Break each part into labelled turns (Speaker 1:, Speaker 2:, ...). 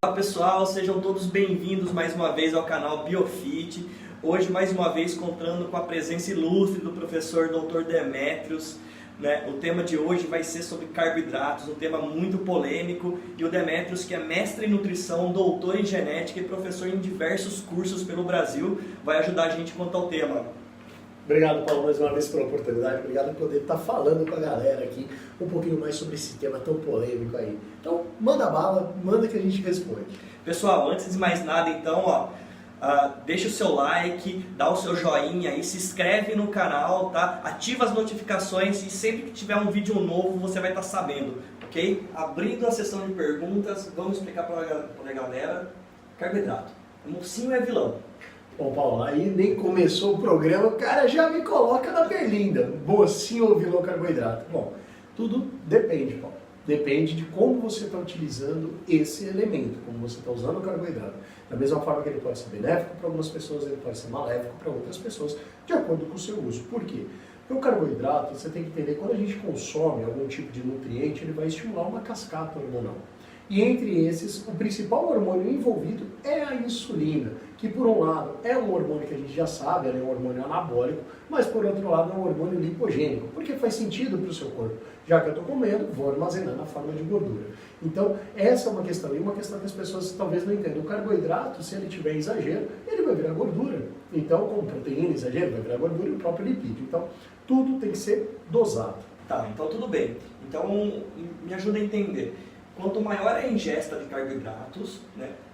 Speaker 1: Olá pessoal, sejam todos bem-vindos mais uma vez ao canal Biofit. Hoje mais uma vez contando com a presença ilustre do professor Dr. Demetrios. O tema de hoje vai ser sobre carboidratos, um tema muito polêmico, e o Demetrios, que é mestre em nutrição, doutor em genética e professor em diversos cursos pelo Brasil, vai ajudar a gente quanto ao tema.
Speaker 2: Obrigado, Paulo, mais uma vez pela oportunidade. Obrigado por poder estar falando com a galera aqui um pouquinho mais sobre esse tema tão polêmico aí. Então, manda bala, manda que a gente responde.
Speaker 1: Pessoal, antes de mais nada, então, deixa o seu like, dá o seu joinha aí, se inscreve no canal, tá? Ativa as notificações e sempre que tiver um vídeo novo você vai estar sabendo, ok? Abrindo a sessão de perguntas, vamos explicar para a galera. Carboidrato, mocinho é vilão.
Speaker 2: Bom, Paulo, aí nem começou o programa, o cara já me coloca na berlinda. Mocinho ou vilão carboidrato? Bom, tudo depende, Paulo. Depende de como você está utilizando esse elemento, como você está usando o carboidrato. Da mesma forma que ele pode ser benéfico para algumas pessoas, ele pode ser maléfico para outras pessoas, de acordo com o seu uso. Por quê? Porque o carboidrato, você tem que entender, quando a gente consome algum tipo de nutriente, ele vai estimular uma cascata hormonal. E entre esses, o principal hormônio envolvido é a insulina, que por um lado é um hormônio que a gente já sabe, ela é um hormônio anabólico, mas por outro lado é um hormônio lipogênico, porque faz sentido para o seu corpo. Já que eu estou comendo, vou armazenar na forma de gordura. Então, essa é uma questão, e uma questão que as pessoas talvez não entendam. O carboidrato, se ele tiver exagero, ele vai virar gordura. Então, como proteína, exagero, vai virar gordura e o próprio lipídio. Então, tudo tem que ser dosado.
Speaker 1: Tá, então tudo bem. Então, me ajuda a entender. Quanto maior é a ingesta de carboidratos,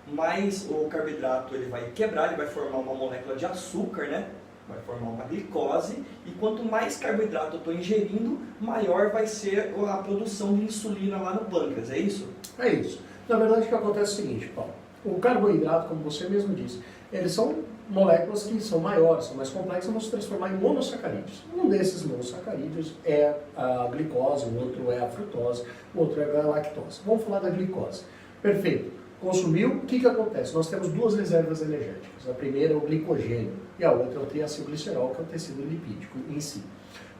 Speaker 1: mais o carboidrato ele vai quebrar, ele vai formar uma molécula de açúcar, vai formar uma glicose, e quanto mais carboidrato eu estou ingerindo, maior vai ser a produção de insulina lá no pâncreas, é isso?
Speaker 2: É isso. Na verdade, o que acontece é o seguinte, Paulo. O carboidrato, como você mesmo disse, eles são moléculas que são maiores, são mais complexas, vão se transformar em monossacarídeos. Um desses monossacarídeos é a glicose, o outro é a frutose, o outro é a lactose. Vamos falar da glicose. Perfeito. Consumiu, o que acontece? Nós temos duas reservas energéticas. A primeira é o glicogênio e a outra é o triacilglicerol, que é o tecido lipídico em si.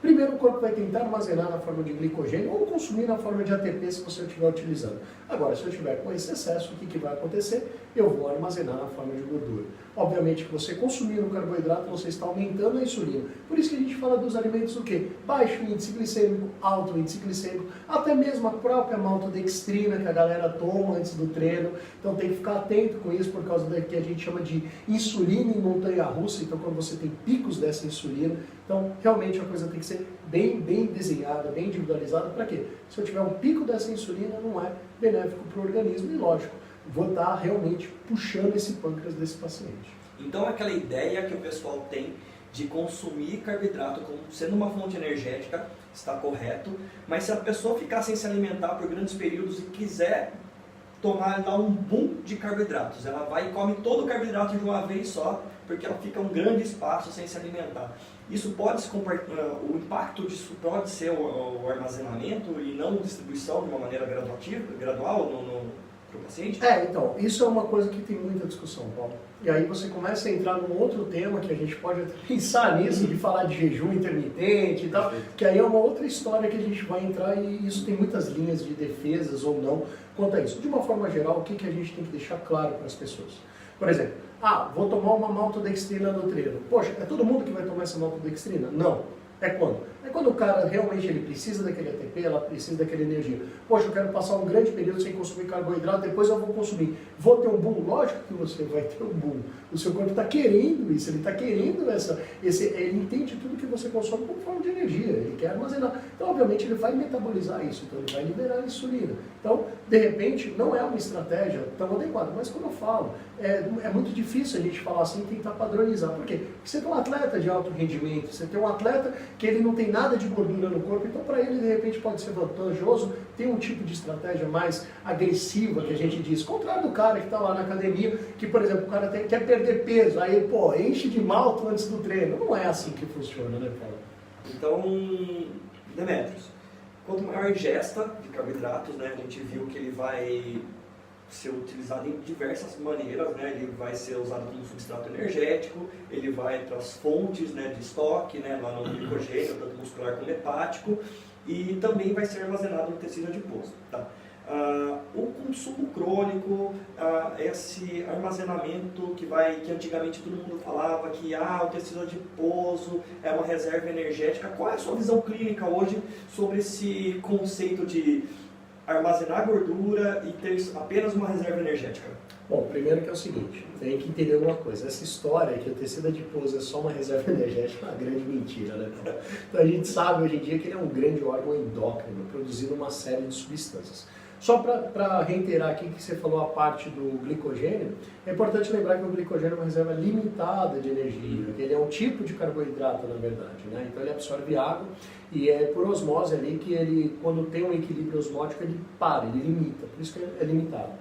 Speaker 2: Primeiro, o corpo vai tentar armazenar na forma de glicogênio ou consumir na forma de ATP se você estiver utilizando. Agora, se eu estiver com esse excesso, o que vai acontecer? Eu vou armazenar na forma de gordura. Obviamente que você consumindo o carboidrato, você está aumentando a insulina. Por isso que a gente fala dos alimentos o quê? Baixo índice glicêmico, alto índice glicêmico, até mesmo a própria maltodextrina que a galera toma antes do treino. Então tem que ficar atento com isso por causa do que a gente chama de insulina em montanha-russa. Então quando você tem picos dessa insulina, então realmente a coisa tem que ser bem desenhada, bem individualizada. Para quê? Se eu tiver um pico dessa insulina, não é benéfico para o organismo e lógico, vou estar realmente puxando esse pâncreas desse paciente.
Speaker 1: Então aquela ideia que o pessoal tem de consumir carboidrato como sendo uma fonte energética está correto, mas se a pessoa ficar sem se alimentar por grandes períodos e quiser tomar lá um boom de carboidratos, ela vai e come todo o carboidrato de uma vez só, porque ela fica um grande espaço sem se alimentar. Isso pode se o impacto disso pode ser o armazenamento e não distribuição de uma maneira gradual para o paciente?
Speaker 2: Então, isso é uma coisa que tem muita discussão, Paulo. E aí você começa a entrar num outro tema que a gente pode até pensar nisso, de falar de jejum intermitente e tal, que aí é uma outra história que a gente vai entrar e isso tem muitas linhas de defesas ou não quanto a isso. De uma forma geral, o que a gente tem que deixar claro para as pessoas? Por exemplo, vou tomar uma maltodextrina no treino. Poxa, é todo mundo que vai tomar essa maltodextrina? Não. É quando? É quando o cara realmente ele precisa daquele ATP, ela precisa daquela energia. Poxa, eu quero passar um grande período sem consumir carboidrato, depois eu vou consumir. Vou ter um boom? Lógico que você vai ter um boom. O seu corpo está querendo isso, ele está querendo ele entende tudo que você consome como forma de energia, ele quer armazenar. Então, obviamente, ele vai metabolizar isso, então ele vai liberar a insulina. Então, de repente, não é uma estratégia tão adequada, mas como eu falo, é muito difícil a gente falar assim e tentar padronizar. Por quê? Porque você tem um atleta de alto rendimento, você tem um atleta que ele não tem nada de gordura no corpo, então para ele de repente pode ser vantajoso ter um tipo de estratégia mais agressiva, que a gente diz, contrário do cara que está lá na academia, que por exemplo, o cara quer perder peso, aí enche de malto antes do treino. Não é assim que funciona, né, Paulo?
Speaker 1: Então, Demetrios, quanto maior a ingesta de carboidratos, a gente viu que ele vai ser utilizado em diversas maneiras, ele vai ser usado como substrato energético, ele vai para as fontes de estoque, lá no glicogênio, tanto muscular como hepático, e também vai ser armazenado no tecido adiposo. Tá? O consumo crônico, esse armazenamento que antigamente todo mundo falava que o tecido adiposo é uma reserva energética. Qual é a sua visão clínica hoje sobre esse conceito de armazenar gordura e ter apenas uma reserva energética?
Speaker 2: Bom, primeiro que é o seguinte, tem que entender uma coisa, essa história que o tecido adiposo é só uma reserva energética é uma grande mentira, né? Então a gente sabe hoje em dia que ele é um grande órgão endócrino, produzindo uma série de substâncias. Só para reiterar aqui que você falou a parte do glicogênio, é importante lembrar que o glicogênio é uma reserva limitada de energia, que ele é um tipo de carboidrato, na verdade, né? Então ele absorve água e é por osmose ali que ele, quando tem um equilíbrio osmótico, ele para, ele limita, por isso que é limitado.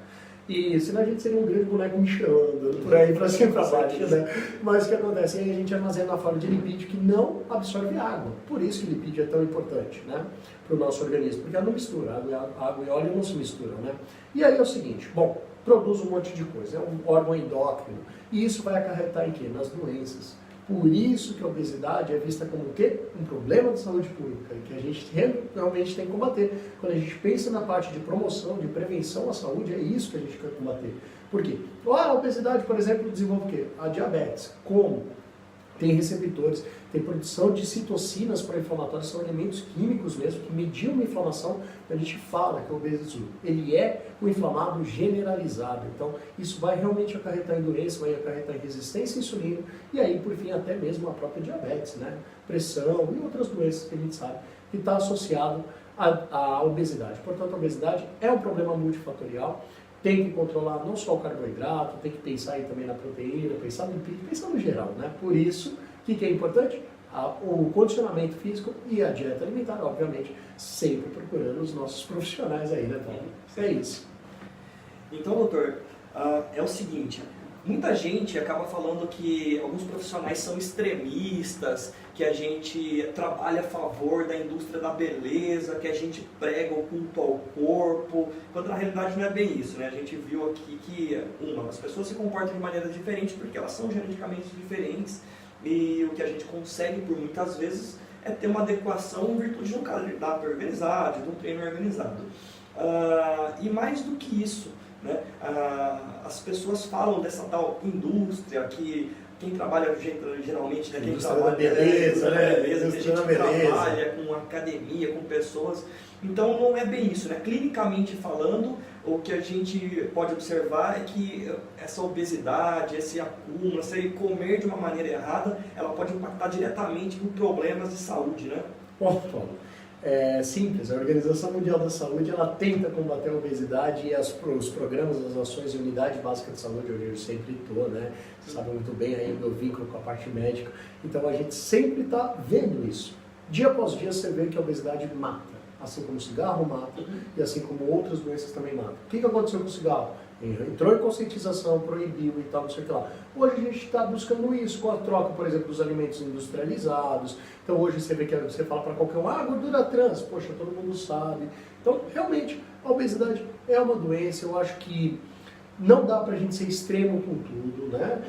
Speaker 2: E senão a gente seria um grande boneco Michelin, por aí para cima e para baixo, né? Mas o que acontece? Aí a gente armazena na forma de lipídio que não absorve água. Por isso que o lipídio é tão importante, né? Para o nosso organismo, porque ela não mistura, água e óleo não se misturam, né? E aí é o seguinte, bom, produz um monte de coisa, é um órgão endócrino, e isso vai acarretar em quê? Nas doenças. Por isso que a obesidade é vista como o quê? Um problema de saúde pública, que a gente realmente tem que combater. Quando a gente pensa na parte de promoção, de prevenção à saúde, é isso que a gente quer combater. Por quê? A obesidade, por exemplo, desenvolve o quê? A diabetes. Como? Tem receptores, tem produção de citocinas pró-inflamatórias, são elementos químicos mesmo, que mediam uma inflamação. A gente fala que o obeso, ele é um inflamado generalizado. Então, isso vai realmente acarretar em doença, vai acarretar em resistência à insulina, e aí, por fim, até mesmo a própria diabetes, né? Pressão e outras doenças que a gente sabe que está associado à obesidade. Portanto, a obesidade é um problema multifatorial. Tem que controlar não só o carboidrato, tem que pensar aí também na proteína, pensar no lipídio, pensar no geral, né? Por isso, o que é importante? O condicionamento físico e a dieta alimentar, obviamente, sempre procurando os nossos profissionais aí, né, Paulo? É isso.
Speaker 1: Então, doutor, é o seguinte, muita gente acaba falando que alguns profissionais são extremistas, que a gente trabalha a favor da indústria da beleza, que a gente prega o culto ao corpo, quando na realidade não é bem isso, né? A gente viu aqui que as pessoas se comportam de maneira diferente porque elas são geneticamente diferentes e o que a gente consegue por muitas vezes é ter uma adequação em virtude de um cardápio organizado, de um treino organizado. E mais do que isso, né? As pessoas falam dessa tal indústria que quem trabalha geralmente, né? Quem trabalha
Speaker 2: beleza, né?
Speaker 1: Tem gente que trabalha com academia, com pessoas. Então não é bem isso, né? Clinicamente falando, o que a gente pode observar é que essa obesidade, esse acúmulo, esse comer de uma maneira errada, ela pode impactar diretamente em problemas de saúde, né?
Speaker 2: Bom, Paulo, é simples. A Organização Mundial da Saúde, ela tenta combater a obesidade e os programas, as ações de unidade básica de saúde, onde eu sempre estou, né? Você sabe muito bem aí o meu vínculo com a parte médica. Então a gente sempre está vendo isso. Dia após dia você vê que a obesidade mata. Assim como o cigarro mata e assim como outras doenças também matam. O que aconteceu com o cigarro? Entrou em conscientização, proibiu e tal, não sei o que lá. Hoje a gente está buscando isso com a troca, por exemplo, dos alimentos industrializados. Então hoje você vê que você fala para qualquer um, gordura trans, poxa, todo mundo sabe. Então realmente a obesidade é uma doença, eu acho que não dá para a gente ser extremo com tudo, né?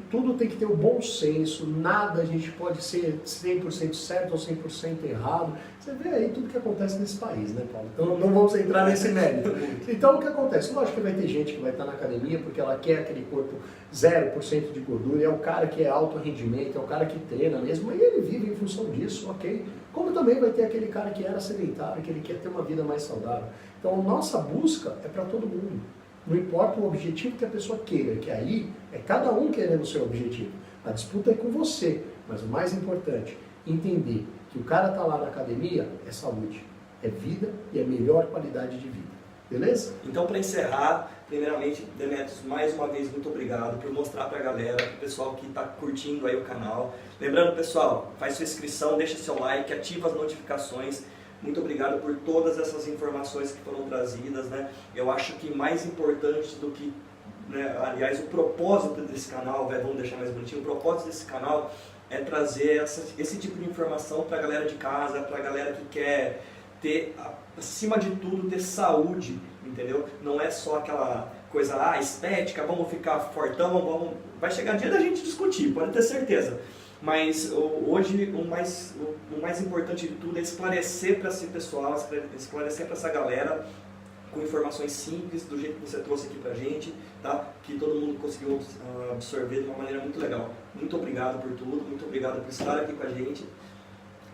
Speaker 2: Tudo tem que ter o bom senso, nada a gente pode ser 100% certo ou 100% errado. Você vê aí tudo que acontece nesse país, né, Paulo? Então não vamos entrar nesse mérito. Então o que acontece? Lógico que vai ter gente que vai estar na academia porque ela quer aquele corpo 0% de gordura, é o cara que é alto rendimento, é o cara que treina mesmo, e ele vive em função disso, ok? Como também vai ter aquele cara que era sedentário, que ele quer ter uma vida mais saudável. Então nossa busca é para todo mundo. Não importa o objetivo que a pessoa queira, que aí é cada um querendo o seu objetivo. A disputa é com você, mas o mais importante, entender que o cara está lá na academia é saúde, é vida e é melhor qualidade de vida. Beleza?
Speaker 1: Então, para encerrar, primeiramente, Demetrios, mais uma vez, muito obrigado por mostrar para a galera, para o pessoal que está curtindo aí o canal. Lembrando, pessoal, faz sua inscrição, deixa seu like, ativa as notificações. Muito obrigado por todas essas informações que foram trazidas, né? Eu acho que mais importante do que, né, aliás, o propósito desse canal, vamos deixar mais bonitinho, o propósito desse canal é trazer esse tipo de informação para a galera de casa, para a galera que quer ter, acima de tudo, ter saúde, entendeu? Não é só aquela coisa, estética, vamos ficar fortão, vai chegar dia da gente discutir, pode ter certeza. Mas hoje o mais importante de tudo é esclarecer para esse pessoal, esclarecer para essa galera com informações simples, do jeito que você trouxe aqui pra gente, tá? Que todo mundo conseguiu absorver de uma maneira muito legal. Muito obrigado por tudo, muito obrigado por estar aqui com a gente.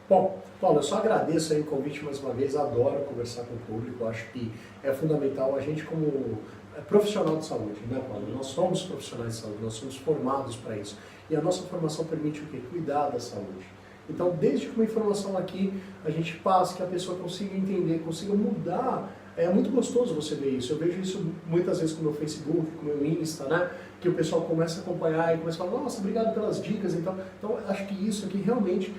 Speaker 2: Bom, Paulo, eu só agradeço aí o convite mais uma vez, adoro conversar com o público, acho que é fundamental a gente como profissional de saúde, né, Paulo? Nós somos profissionais de saúde, nós somos formados para isso. E a nossa formação permite o quê? Cuidar da saúde. Então, desde que uma informação aqui a gente passe, que a pessoa consiga entender, consiga mudar, é muito gostoso você ver isso. Eu vejo isso muitas vezes com o meu Facebook, com o meu Insta, né? Que o pessoal começa a acompanhar e começa a falar, nossa, obrigado pelas dicas. Então, acho que isso aqui realmente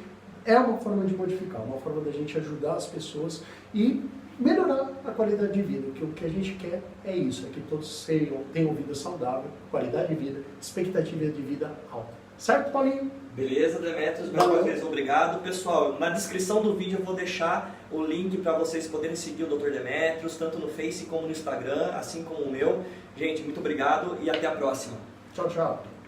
Speaker 2: é uma forma de modificar, uma forma da gente ajudar as pessoas e melhorar a qualidade de vida. Porque o que a gente quer é isso, é que todos tenham vida saudável, qualidade de vida, expectativa de vida alta. Certo, Paulinho?
Speaker 1: Beleza, Demetrios, mais uma vez obrigado. Pessoal, na descrição do vídeo eu vou deixar o link para vocês poderem seguir o Dr. Demetrios, tanto no Face como no Instagram, assim como o meu. Gente, muito obrigado e até a próxima.
Speaker 2: Tchau, tchau.